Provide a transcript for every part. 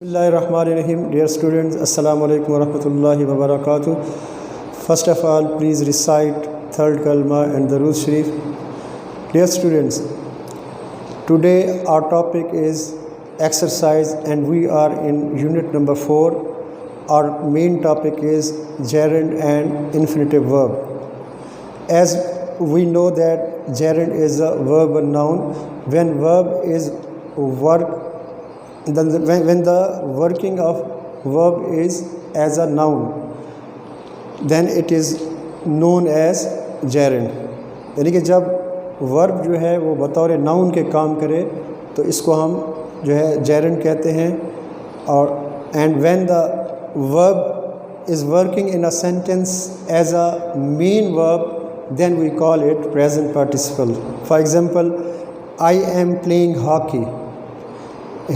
Bismillahirrahmanirrahim. Dear students, Assalamu alaikum wa rahmatullahi wa barakatuh. First of all, please recite third kalma and the Durood Sharif. Dear students, today our topic is exercise and we are in unit number 4. Our main topic is gerund and infinitive verb. As we know that gerund is a verb or noun. When verb is work, when the working of verb is as a noun, then it is known as gerund. یعنی کہ جب ورب جو ہے وہ بطور noun کے کام کرے تو اس کو ہم جو ہے gerund کہتے ہیں. اور and when the verb is working in a sentence as a main verb, then we call it present participle. For example, I am playing hockey.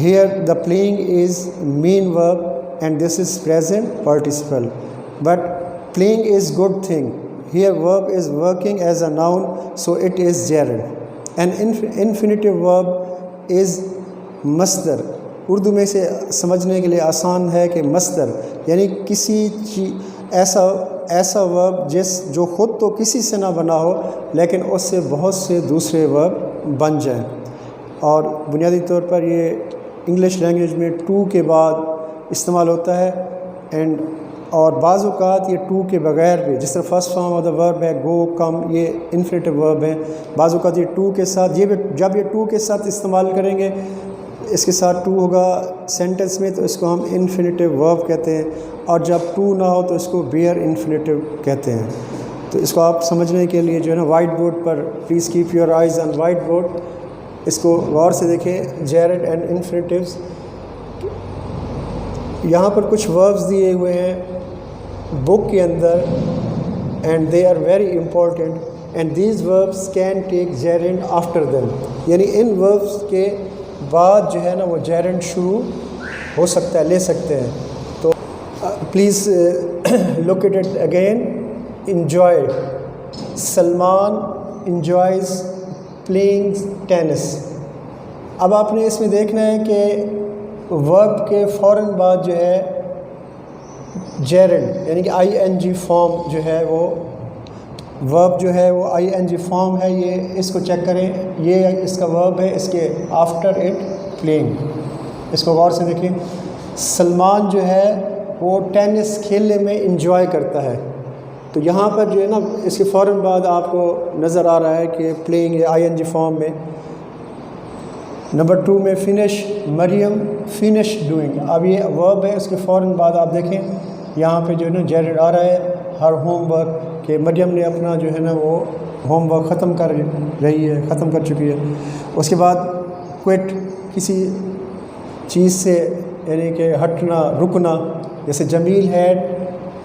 Here the playing is main verb and this is present participle. But playing is good thing. Here verb is working as a noun, so it is gerund. And infinitive verb is مصدر. اردو میں سے سمجھنے کے لیے آسان ہے کہ مصدر یعنی کسی ایسا ورب جو خود تو کسی سے نہ بنا ہو لیکن اس سے بہت سے دوسرے ورب بن جائیں. اور بنیادی طور پر یہ انگلش لینگویج میں ٹو کے بعد استعمال ہوتا ہے اور بعض اوقات یہ ٹو کے بغیر بھی، جس طرح فرسٹ فارم آف دا ورب ہے گو کم، یہ انفینیٹیو ورب ہے. بعض اوقات یہ ٹو کے ساتھ جب یہ ٹو کے ساتھ استعمال کریں گے، اس کے ساتھ ٹو ہوگا سینٹنس میں تو اس کو ہم انفینیٹیو ورب کہتے ہیں. اور جب ٹو نہ ہو تو اس کو بیئر انفینیٹیو کہتے ہیں. تو اس کو آپ سمجھنے کے لیے جو ہے نا وائٹ بورڈ پر please keep your eyes on whiteboard, اس کو غور سے دیکھیں. جیرنڈ اینڈ انفینیٹیوز، یہاں پر کچھ وربز دیے ہوئے ہیں بک کے اندر and they are very important and these verbs can take gerund after them. یعنی ان وربز کے بعد جو ہے نا وہ جیرنڈ شروع ہو سکتا ہے، لے سکتے ہیں. تو please look at it again. Enjoy, Salman enjoys playing tennis. اب آپ نے اس میں دیکھنا ہے کہ ورب کے فوراً بعد جو ہے جیرنڈ یعنی کہ آئی این جی فارم جو ہے وہ ورب جو ہے وہ آئی این جی فارم ہے. یہ اس کو چیک کریں، یہ اس کا ورب ہے، اس کے آفٹر اٹ پلینگ. اس کو غور سے دیکھیں. سلمان جو ہے وہ ٹینس کھیلنے میں انجوائے کرتا ہے. تو یہاں پر جو ہے نا اس کے فوراً بعد آپ کو نظر آ رہا ہے کہ پلینگ ہے آئی این جی فارم میں. نمبر 2 میں فنش، مریم فنش ڈوئنگ. اب یہ ورب ہے، اس کے فوراً بعد آپ دیکھیں یہاں پہ جو ہے نا جیرنڈ آ رہا ہے. ہر ہوم ورک کہ مریم نے اپنا جو ہے نا وہ ہوم ورک ختم کر چکی ہے. اس کے بعد کوئٹ، کسی چیز سے یعنی کہ ہٹنا، رکنا. جیسے جمیل ہیڈ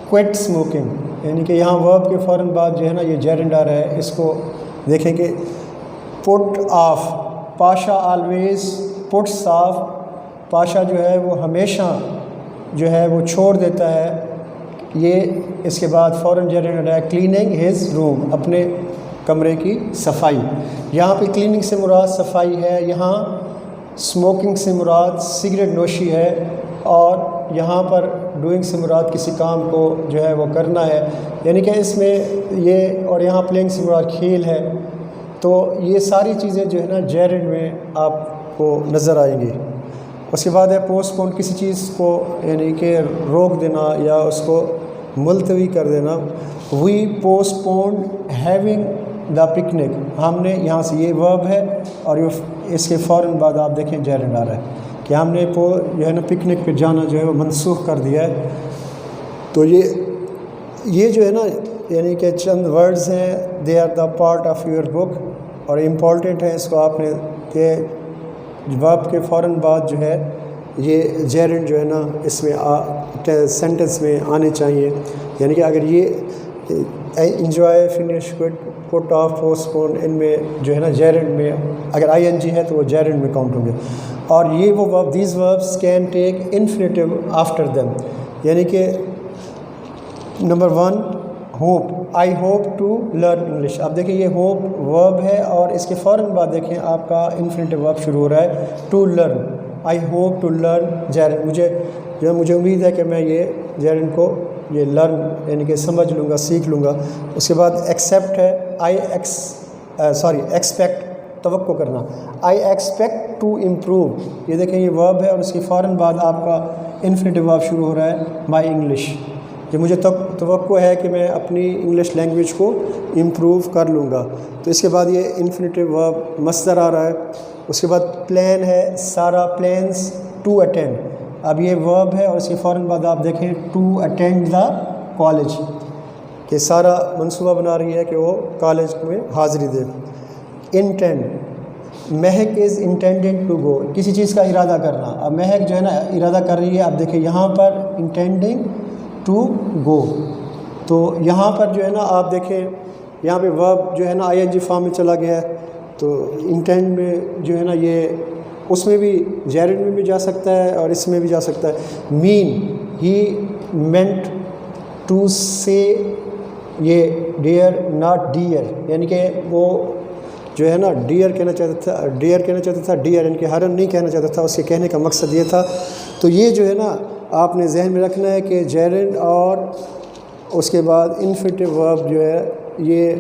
کوئٹ اسموکنگ، یعنی کہ یہاں ورب کے فوراً بعد جو ہے نا یہ جیرنڈ آ رہا ہے. اس کو دیکھیں کہ put off, Pasha always puts off. Pasha جو ہے وہ ہمیشہ جو ہے وہ چھوڑ دیتا ہے. یہ اس کے بعد فوراً جیرنڈ آ رہا ہے کلیننگ ہز روم، اپنے کمرے کی صفائی. یہاں پہ کلیننگ سے مراد صفائی ہے، یہاں اسموکنگ سے مراد سگریٹ نوشی ہے، اور یہاں پر ڈوئنگ سے مراد کسی کام کو جو ہے وہ کرنا ہے. یعنی کہ اس میں یہ، اور یہاں پلینگ سے مراد کھیل ہے. تو یہ ساری چیزیں جو ہے نا جیرنڈ میں آپ کو نظر آئیں گی. اس کے بعد ہے پوسٹ پون، کسی چیز کو یعنی کہ روک دینا یا اس کو ملتوی کر دینا. We postpone having the picnic. ہم نے یہاں سے یہ ورب ہے اور اس کے فوراً بعد آپ دیکھیں جیرنڈ آ رہا ہے کہ ہم نے جو ہے نا پکنک پہ جانا جو ہے وہ منسوخ کر دیا ہے. تو یہ جو ہے نا یعنی کہ چند ورڈز ہیں، they are the part of your book اور امپورٹنٹ ہیں. اس کو آپ نے کہ ورب کے فوراً بعد جو ہے یہ جیرنڈ جو ہے نا اس میں سینٹنس میں آنے چاہیے. یعنی کہ اگر یہ enjoy, finish, put off, postpone, ان میں جو ہے نا جیرنڈ میں اگر آئی این جی ہے تو وہ جیرنڈ میں کاؤنٹ ہوں گے. اور یہ وہ verb, these verbs can take infinitive after them. یعنی کہ number 1 hope, I hope to learn English. اب دیکھیں یہ ہوپ ورب ہے اور اس کے فوراً بعد دیکھیں آپ کا انفینیٹیو ورب شروع ہو رہا ہے to learn. I hope to learn gerund, مجھے امید ہے کہ میں یہ جیرنڈ کو یہ لرن یعنی کہ سمجھ لوں گا، سیکھ لوں گا۔ اس کے بعد ایکسیپٹ ہے، ایکسپیکٹ توقع کرنا، آئی ایکسپیکٹ ٹو امپروو، یہ دیکھیں یہ ورب ہے اور اس کی فوراً بعد آپ کا انفینیٹو ورب شروع ہو رہا ہے مائی انگلش، کہ مجھے توقع ہے کہ میں اپنی انگلش لینگویج کو امپروو کر لوں گا۔ تو اس کے بعد یہ انفینیٹو ورب مصدر آ رہا ہے۔ اس کے بعد پلان ہے، سارا پلانس ٹو اٹینڈ، اب یہ ورب ہے اور اس کے فوراً بعد آپ دیکھیں ٹو اٹینڈ دا کالج، کہ سارا منصوبہ بنا رہی ہے کہ وہ کالج میں حاضری دے۔ انٹینڈ، مہک از انٹینڈنگ ٹو گو، کسی چیز کا ارادہ کرنا، اب مہک جو ہے نا ارادہ کر رہی ہے، اب دیکھیں یہاں پر انٹینڈنگ ٹو گو، تو یہاں پر جو ہے نا آپ دیکھیں یہاں پہ ورب جو ہے نا آئی این جی فارم میں چلا گیا ہے، تو انٹینڈ میں جو ہے نا یہ اس میں بھی جیرنڈ میں بھی جا سکتا ہے اور اس میں بھی جا سکتا ہے۔ مین، ہی مینٹ ٹو سے، یہ ڈیئر ناٹ ڈیئر، یعنی کہ وہ جو ہے نا ڈیئر کہنا چاہتا تھا، ڈیئر یعنی کہ ہرن نہیں کہنا چاہتا تھا، اس کے کہنے کا مقصد یہ تھا۔ تو یہ جو ہے نا آپ نے ذہن میں رکھنا ہے کہ جیرنڈ اور اس کے بعد انفینیٹو ورب جو ہے یہ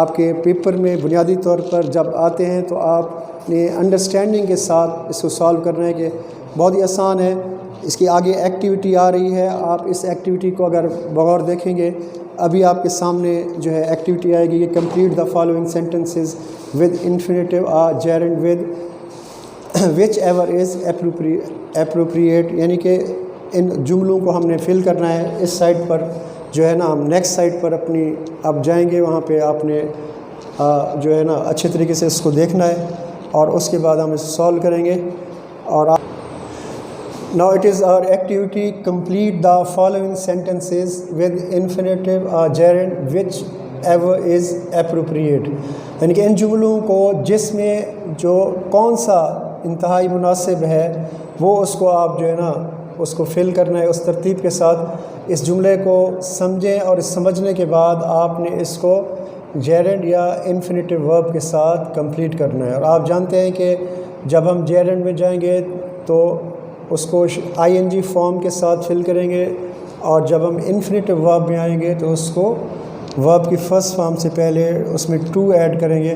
آپ کے پیپر میں بنیادی طور پر جب آتے ہیں تو آپ نے انڈرسٹینڈنگ کے ساتھ اس کو سالو کرنا ہے، کہ بہت ہی آسان ہے۔ اس کی آگے ایکٹیویٹی آ رہی ہے، آپ اس ایکٹیویٹی کو اگر بغور دیکھیں گے، ابھی آپ کے سامنے جو ہے ایکٹیویٹی آئے گی کہ complete the following sentences with infinitive or gerund with whichever is appropriate, یعنی کہ ان جملوں کو ہم نے فل کرنا ہے۔ اس سائٹ پر جو ہے نا ہم نیکسٹ سائٹ پر اپنی اب جائیں گے، وہاں پہ آپ نے جو ہے نا اچھے طریقے سے اس کو دیکھنا ہے اور اس کے بعد ہم اسے سالو کریں گے۔ اور now it is our activity, complete the following sentences with infinitive or gerund whichever is appropriate، یعنی کہ ان جملوں کو جس میں جو کون سا انتہائی مناسب ہے وہ اس کو آپ جو ہے نا اس کو فل کرنا ہے اس ترتیب کے ساتھ۔ اس جملے کو سمجھیں اور اس سمجھنے کے بعد آپ نے اس کو جیرنڈ یا انفینیٹو ورب کے ساتھ کمپلیٹ کرنا ہے۔ اور آپ جانتے ہیں کہ جب ہم جیرنڈ میں جائیں گے تو اس کو آئی این جی فارم کے ساتھ فل کریں گے، اور جب ہم انفینیٹو ورب میں آئیں گے تو اس کو ورب کی فرسٹ فارم سے پہلے اس میں ٹو ایڈ کریں گے۔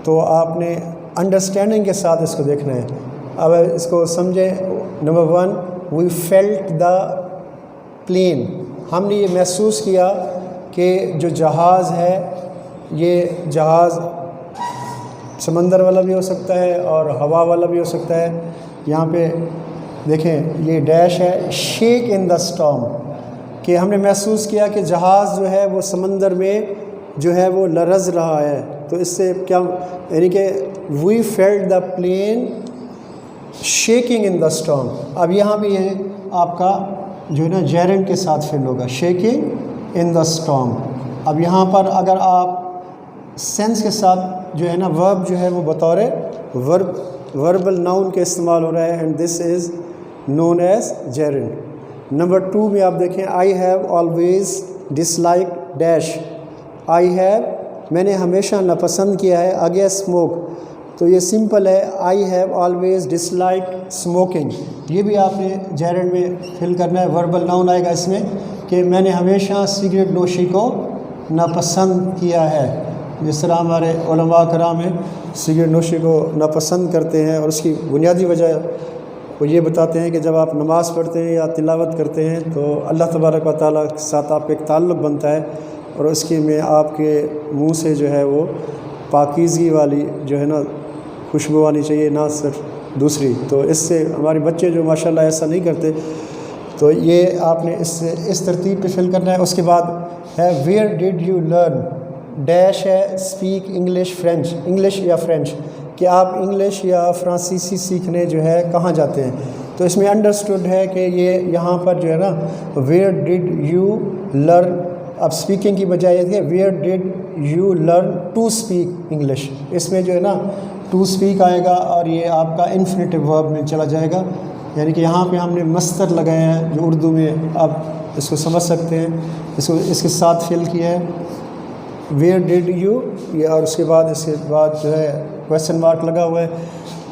تو آپ نے انڈرسٹینڈنگ کے ساتھ اس کو دیکھنا ہے۔ اب اس کو سمجھیں۔ Number 1، we felt the plane, ہم نے یہ محسوس کیا کہ جو جہاز ہے یہ جہاز سمندر والا بھی ہو سکتا ہے اور ہوا والا بھی ہو سکتا ہے۔ یہاں پہ دیکھیں یہ ڈیش ہے، شیک ان دا اسٹارم، کہ ہم نے محسوس کیا کہ جہاز جو ہے وہ سمندر میں جو ہے وہ لرز رہا ہے۔ تو اس سے کیا یعنی کہ we felt the plane shaking in the storm. اب یہاں پہ یہ آپ کا جو ہے نا جیرنڈ کے ساتھ فل ہوگا، شیکنگ ان دا اسٹارم۔ اب یہاں پر اگر آپ سینس کے ساتھ جو ہے نا ورب جو ہے وہ بطور وربل ناؤن کے استعمال ہو رہا ہے، and this is noun as gerund. Number 2 میں آپ دیکھیں، I have always dislike dash, I have میں نے ہمیشہ ناپسند کیا ہے اگے اسموک، تو یہ سمپل ہے، I have always dislike smoking, یہ بھی آپ نے جیرنڈ میں فل کرنا ہے، وربل ناؤن آئے گا اس میں کہ میں نے ہمیشہ سگریٹ نوشی کو ناپسند کیا ہے۔ جس طرح ہمارے علماء کرام ہیں سگریٹ نوشی کو ناپسند کرتے ہیں، اور اس کی بنیادی وجہ وہ یہ بتاتے ہیں کہ جب آپ نماز پڑھتے ہیں یا تلاوت کرتے ہیں تو اللہ تبارک و تعالیٰ کے ساتھ آپ کا ایک تعلق بنتا ہے، اور اس کے میں آپ کے منہ سے جو ہے وہ پاکیزگی والی جو ہے نا خوشبو آنی چاہیے، نہ صرف دوسری۔ تو اس سے ہمارے بچے جو ماشاءاللہ ایسا نہیں کرتے، تو یہ آپ نے اس ترتیب پہ فل کرنا ہے۔ اس کے بعد ہے where did you learn, dash ہے اسپیک انگلش فرینچ، انگلش یا فرینچ، کہ آپ انگلش یا فرانسیسی سیکھنے جو ہے کہاں جاتے ہیں۔ تو اس میں انڈرسٹوڈ ہے کہ یہ یہاں پر جو ہے نا ویئر ڈڈ یو لرن، اب اسپیکنگ کی بجائے یہ ہے where did you learn to speak English, اس میں جو ہے نا ٹو اسپیک آئے گا اور یہ آپ کا انفینیٹو ورب میں چلا جائے گا، یعنی کہ یہاں پہ ہم نے مصدر لگایا ہے جو اردو میں آپ اس کو سمجھ سکتے ہیں، اس کے ساتھ فل کیا ہے ویئر ڈڈ یو، یہ اور اس کے بعد جو ہے کویسچن مارک لگا ہوا ہے۔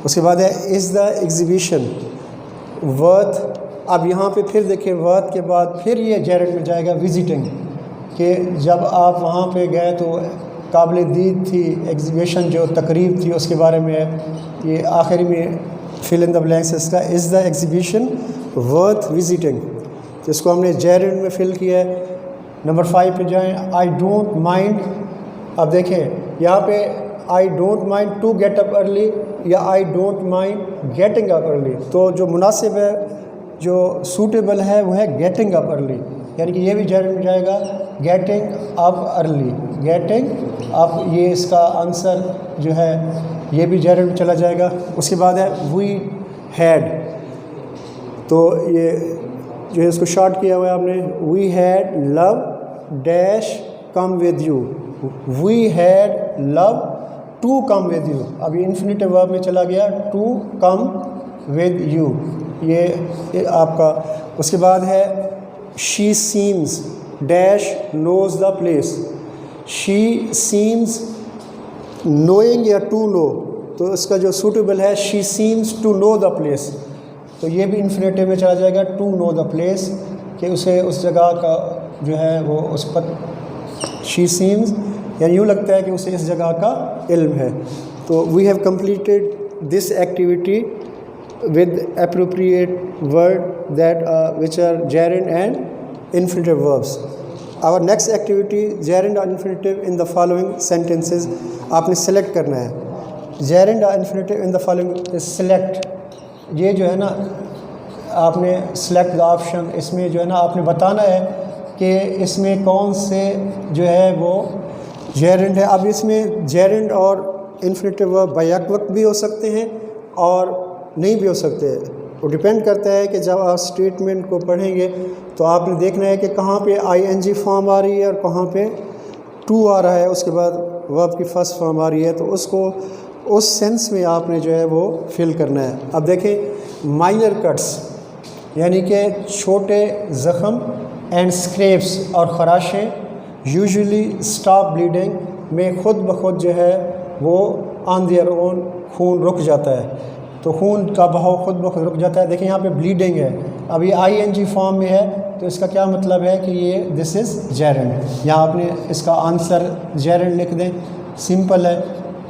اس کے بعد ہے از دا ایگزیبیشن، ورتھ. اب یہاں پہ پھر دیکھیں ورتھ کے بعد پھر یہ جیرنڈ میں جائے گا وزٹنگ، کہ جب آپ وہاں پہ گئے تو قابل دید تھی ایگزیبیشن جو تقریب تھی اس کے بارے میں یہ آخری میں فل ان دا بلینکس اس کا از دا ایگزیبیشن ورتھ وزٹنگ، جس کو ہم نے جیرنڈ میں فل کیا ہے. نمبر 5 پہ جائیں. I don't mind. اب دیکھیں یہاں پہ I don't mind to get up early یا I don't mind getting up early. تو جو مناسب ہے جو سوٹیبل ہے وہ ہے گیٹنگ اپ ارلی، یعنی کہ یہ بھی جیرنڈ میں جائے گا getting up early. Getting up یہ اس کا آنسر جو ہے یہ بھی جیرنڈ میں چلا جائے گا. اس کے بعد ہے وی ہیڈ. تو یہ جو ہے اس کو شارٹ کیا ہوا ہے آپ نے. We had love dash come with you. We had love to come with you. اب یہ انفینیٹیو ورب میں چلا گیا ٹو کم ود یو، یہ آپ کا. اس کے بعد ہے she seems dash knows the place. She seems knowing یا ٹو نو، تو اس کا جو سوٹیبل ہے she seems to know the place. تو یہ بھی انفینیٹیو میں چلا جائے گا ٹو نو دا پلیس، کہ اسے اس جگہ کا جو ہے وہ اس پر شی سیمز یعنی یوں لگتا ہے کہ اسے اس جگہ کا علم ہے. تو we have completed this activity with appropriate word that which are gerund and infinitive verbs. Our next activity gerund or infinitive in the following sentences. آپ نے سلیکٹ کرنا ہے. gerund or infinitive in the following is select. یہ جو ہے نا آپ نے select the option، اس میں جو ہے نا آپ نے بتانا ہے کہ اس میں کون سے جو ہے وہ gerund ہے. اب اس میں gerund اور infinitive verb بیک وقت بھی ہو سکتے ہیں اور نہیں بھی ہو سکتے. وہ ڈپینڈ کرتا ہے کہ جب آپ اسٹیٹمنٹ کو پڑھیں گے تو آپ نے دیکھنا ہے کہ کہاں پہ آئی این جی فارم آ رہی ہے اور کہاں پہ ٹو آ رہا ہے، اس کے بعد ورب کی فرسٹ فارم آ رہی ہے. تو اس کو اس سینس میں آپ نے جو ہے وہ فل کرنا ہے. اب دیکھیں مائنر کٹس یعنی کہ چھوٹے زخم اینڈ اسکریپس اور خراشیں یوزلی اسٹاپ بلیڈنگ میں خود بخود جو ہے وہ آن دیئر اون خون رک جاتا ہے. تو خون کا بہاؤ خود بخود رک جاتا ہے. دیکھیں یہاں پہ بلیڈنگ ہے، اب یہ آئی این جی فارم میں ہے تو اس کا کیا مطلب ہے کہ یہ دس از جیرنڈ. یہاں آپ نے اس کا آنسر جیرنڈ لکھ دیں. سمپل ہے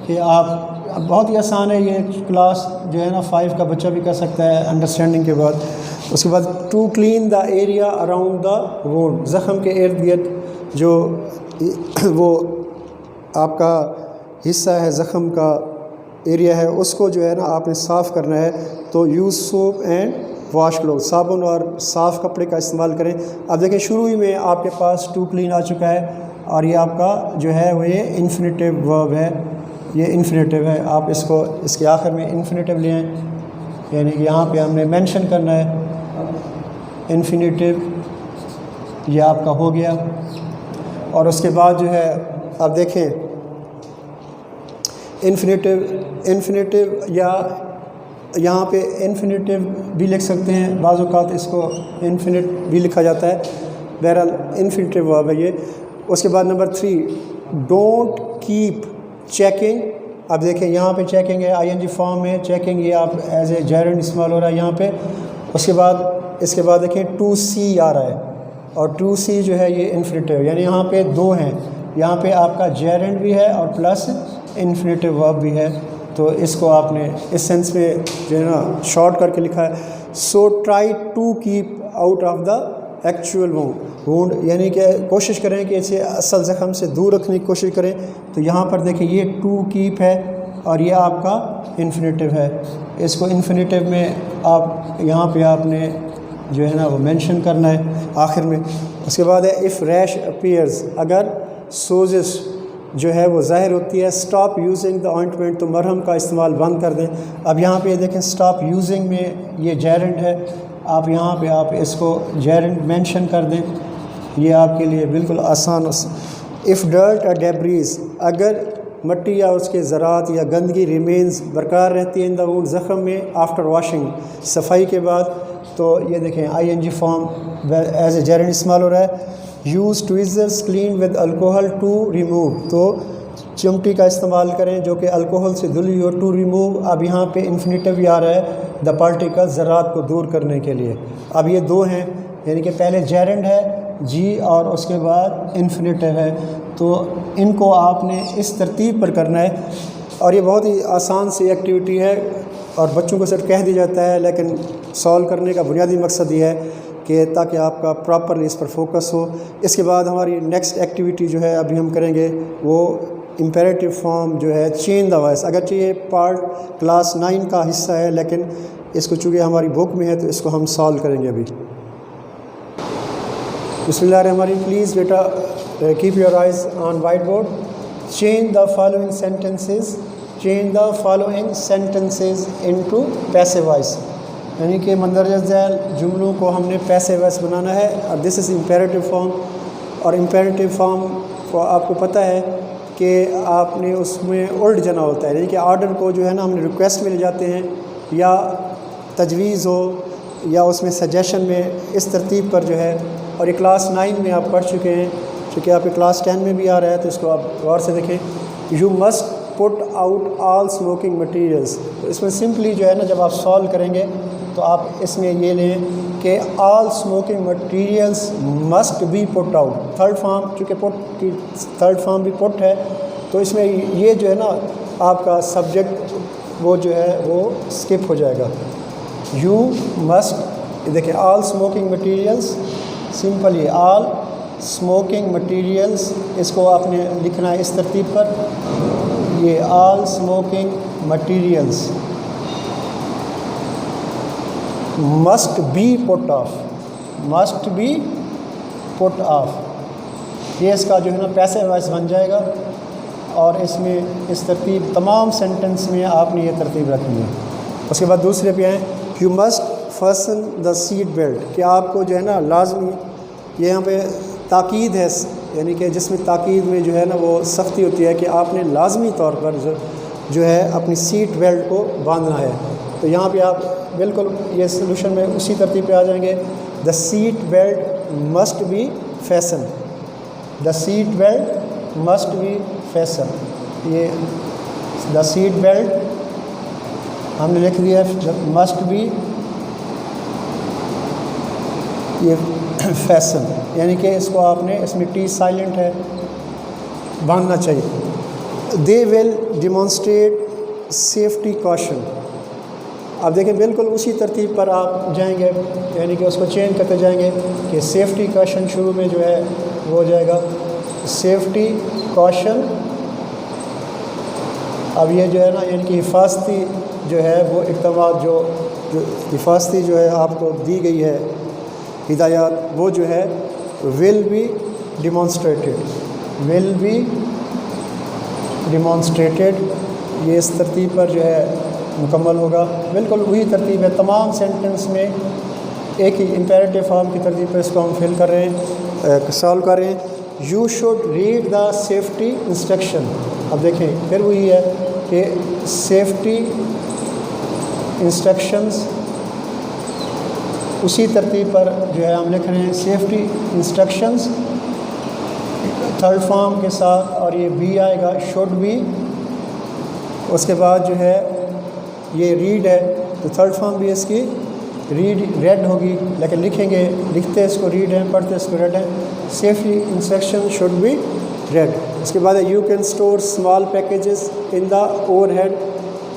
کہ آپ بہت ہی آسان ہے، یہ کلاس جو ہے نا 5 کا بچہ بھی کر سکتا ہے انڈرسٹینڈنگ کے بعد. اس کے بعد to clean the area around the wound. زخم کے ارد گرد جو وہ آپ کا حصہ ہے زخم کا ایریا ہے اس کو جو ہے نا آپ نے صاف کرنا ہے. تو use soap and wash cloth. صابن اور صاف کپڑے کا استعمال کریں. اب دیکھیں شروع ہی میں آپ کے پاس ٹو کلین آ چکا ہے اور یہ آپ کا جو ہے وہ یہ انفینیٹیو ورب ہے، یہ انفینیٹیو ہے. آپ اس کو اس کے آخر میں انفینیٹیو لیں، یعنی کہ یہاں پہ ہم نے مینشن کرنا ہے انفینیٹیو. یہ آپ کا ہو گیا. اور اس کے بعد جو ہے آپ دیکھیں انفینیٹیو یا یہاں پہ انفینیٹیو بھی لکھ سکتے ہیں، بعض اوقات اس کو انفینٹ بھی لکھا جاتا ہے. بہرحال انفینیٹیو ورب ہے یہ. اس کے بعد نمبر 3 ڈونٹ کیپ چیکنگ. اب دیکھیں یہاں پہ چیکنگ ہے آئی این جی فارم میں، چیکنگ یہ آپ ایز اے جیرنڈ استعمال ہو رہا ہے یہاں پہ. اس کے بعد دیکھیں ٹو سی آ رہا ہے اور ٹو سی جو ہے یہ انفینیٹیو، یعنی یہاں پہ دو ہیں. یہاں پہ آپ کا جیرنڈ بھی ہے اور پلس انفینیٹیو ورب بھی ہے. تو اس کو آپ نے اس سینس میں جو ہے نا شارٹ کر کے لکھا ہے. So try to keep out of the actual wound, یعنی کہ کوشش کریں کہ اسے اصل زخم سے دور رکھنے کی کوشش کریں. تو یہاں پر دیکھیں یہ ٹو کیپ ہے اور یہ آپ کا انفینیٹیو ہے. اس کو انفینیٹیو میں آپ یہاں پہ آپ نے جو ہے نا وہ مینشن کرنا ہے آخر میں. اس کے بعد ہے اف ریش اپیئرز، اگر سوزش جو ہے وہ ظاہر ہوتی ہے. اسٹاپ یوزنگ دا آئنٹمنٹ، تو مرہم کا استعمال بند کر دیں. اب یہاں پہ دیکھیں اسٹاپ یوزنگ میں یہ جیرنڈ ہے، آپ یہاں پہ آپ اس کو جیرنڈ مینشن کر دیں. یہ آپ کے لیے بالکل آسان. اف ڈرٹ اور ڈیبریز، اگر مٹی یا اس کے ذرات یا گندگی ریمینز برقرار رہتی ہے ان دا وونڈ زخم میں آفٹر واشنگ، صفائی کے بعد. تو یہ دیکھیں I N G form as a gerund استعمال ہو رہا ہے. Use tweezers clean with alcohol to remove, تو چمٹی کا استعمال کریں جو کہ الکوہل سے دھلی ہو. ٹو ریموو اب یہاں پہ انفینیٹیو بھی آ رہا ہے دا پارٹیکل ذرات کو دور کرنے کے لیے. اب یہ دو ہیں، یعنی کہ پہلے جیرنڈ ہے جی اور اس کے بعد انفینیٹو ہے، تو ان کو آپ نے اس ترتیب پر کرنا ہے. اور یہ بہت ہی آسان سی ایکٹیویٹی ہے اور بچوں کو صرف کہہ دی جاتا ہے، لیکن سولو کرنے کا بنیادی مقصد یہ ہے کہ تاکہ آپ کا پراپرلی اس پر فوکس ہو. اس کے بعد ہماری نیکسٹ ایکٹیویٹی جو ہے ابھی ہم کریں گے وہ امپیریٹیو فارم جو ہے چینج دا وائس. اگرچہ یہ پارٹ کلاس 9 کا حصہ ہے، لیکن اس کو چونکہ ہماری بک میں ہے تو اس کو ہم سالو کریں گے ابھی. بسم اللہ الرحمن الرحیم. پلیز بیٹا keep your eyes on whiteboard. Change the following sentences, change the following sentences into passive voice, یعنی کہ مندرجہ ذیل جملوں کو ہم نے پیسو وائس بنانا ہے. اور دس از امپیریٹیو فارم. اور امپیریٹیو فارم کو آپ کو پتہ ہے کہ آپ نے اس میں الٹ جانا ہوتا ہے، یعنی کہ آرڈر کو جو ہے نا ہم نے ریکویسٹ میں لے جاتے ہیں یا تجویز ہو یا اس میں سجیشن میں، اس ترتیب پر جو ہے. اور یہ کلاس 9 میں آپ پڑھ چکے ہیں، چونکہ آپ کے کلاس 10 میں بھی آ رہا ہے تو اس کو آپ غور سے دیکھیں. You must put out all smoking materials. تو اس میں سمپلی جو ہے نا جب آپ سالو کریں گے تو آپ اس میں یہ لیں کہ all smoking materials must be put out. Third form, چونکہ پٹ کی تھرڈ فارم بھی پٹ ہے، تو اس میں یہ جو ہے نا آپ کا سبجیکٹ وہ جو ہے وہ اسکپ ہو جائے گا. یو مسٹ، دیکھیں all smoking materials, simply all smoking materials, اس کو آپ نے لکھنا ہے اس ترتیب پر. یہ all smoking materials must be put off, must be put off. یہ اس کا جو ہے نا پیسو وائس بن جائے گا. اور اس میں اس ترتیب تمام سینٹنس میں آپ نے یہ ترتیب رکھنی ہے. اس کے بعد دوسرے پہ آئیں. You must fasten the seat belt, کہ آپ کو جو ہے نا لازمی، یہ یہاں پہ تاکید ہے، یعنی کہ جس میں تاکید میں جو ہے نا وہ سختی ہوتی ہے کہ آپ نے لازمی طور پر جو ہے اپنی سیٹ بیلٹ کو باندھنا ہے. تو یہاں پہ آپ بالکل یہ سلوشن میں اسی ترتیب پہ آ جائیں گے. The seat belt must be fasten, the seat belt must be fasten. یہ دا سیٹ بیلٹ ہم نے لکھ دیا مسٹ بی یہ فیسن، یعنی کہ اس کو آپ نے، اس میں ٹی سائلنٹ ہے، باندھنا چاہیے. دے ول ڈیمانسٹریٹ سیفٹی کاشن. اب دیکھیں بالکل اسی ترتیب پر آپ جائیں گے، یعنی کہ اس کو چینج کرتے جائیں گے کہ سیفٹی کاشن شروع میں جو ہے وہ ہو جائے گا سیفٹی کاشن. اب یہ جو ہے نا یعنی کہ حفاظتی جو ہے وہ اقدامات جو حفاظتی جو ہے آپ کو دی گئی ہے ہدایات، وہ جو ہے will be demonstrated, will be demonstrated. یہ اس ترتیب پر جو ہے مکمل ہوگا. بالکل وہی ترتیب ہے تمام سینٹنس میں، ایک ہی امپیریٹیو فارم کی ترتیب پر اس کو ہم فل کر رہے ہیں، سالو کر رہے ہیں. You should read the safety instruction. اب دیکھیں پھر وہی ہے کہ سیفٹی انسٹرکشنز اسی ترتیب پر جو ہے ہم لکھ رہے ہیں سیفٹی انسٹرکشنز تھرڈ فارم کے ساتھ، اور یہ بی آئے گا شوڈ بی. اس کے بعد جو ہے یہ ریڈ ہے تو تھرڈ فارم بھی اس کی ریڈ ہوگی، لیکن لکھیں گے، لکھتے اس کو ریڈ ہیں، پڑھتے اس کو ریڈ ہیں. Safety instruction should be read. اس کے بعد you can store small packages in the overhead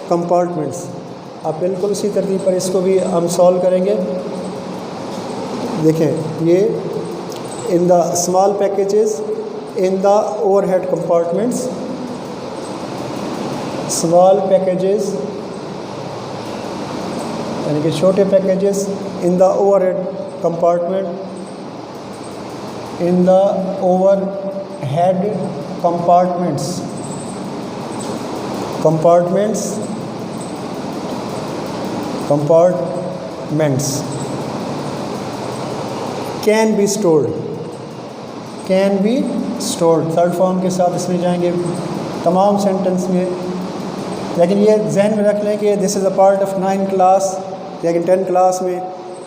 compartments. آپ بالکل اسی ترتیب پر اس کو بھی ہم سالو کریں گے. دیکھیں یہ in the small packages in the overhead compartments, small packages یعنی کہ چھوٹے packages in the overhead compartment, in the overhead compartments, compartments can be stored, can be stored third form کے ساتھ اس میں جائیں گے تمام sentence میں. لیکن یہ ذہن میں رکھ لیں کہ دس از اے پارٹ آف 9 کلاس، لیکن 10 کلاس میں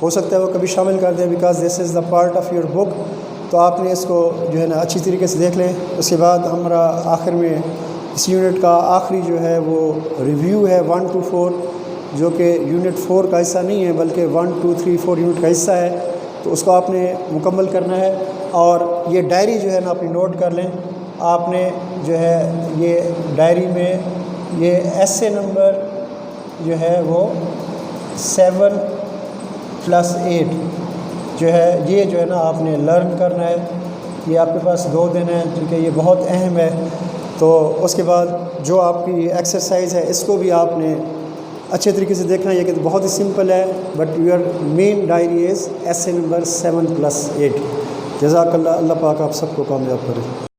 ہو سکتا ہے وہ کبھی شامل کر دیں، because this is the part of your بک. تو آپ نے اس کو جو ہے نا اچھی طریقے سے دیکھ لیں. اس کے بعد ہمارا آخر میں اس یونٹ کا آخری جو ہے وہ ریویو ہے 1 to 4. جو کہ یونٹ 4 کا حصہ نہیں ہے بلکہ 1 2 3 4 یونٹ کا حصہ ہے، تو اس کو آپ نے مکمل کرنا ہے۔ اور یہ ڈائری جو ہے نا اپنی نوٹ کر لیں، آپ نے جو ہے یہ ڈائری میں یہ ایسے نمبر جو ہے وہ 7+8 جو ہے یہ جو ہے نا آپ نے لرن کرنا ہے۔ یہ آپ کے پاس 2 دن ہیں کیونکہ یہ بہت اہم ہے۔ تو اس کے بعد جو آپ کی ایکسرسائز ہے اس کو بھی آپ نے اچھے طریقے سے دیکھنا ہے۔ یہ کہ بہت ہی سمپل ہے، بٹ یور مین ڈائری از ایسے نمبر 7+8۔ جزاک اللہ، اللہ پاک آپ سب کو کامیاب کرے۔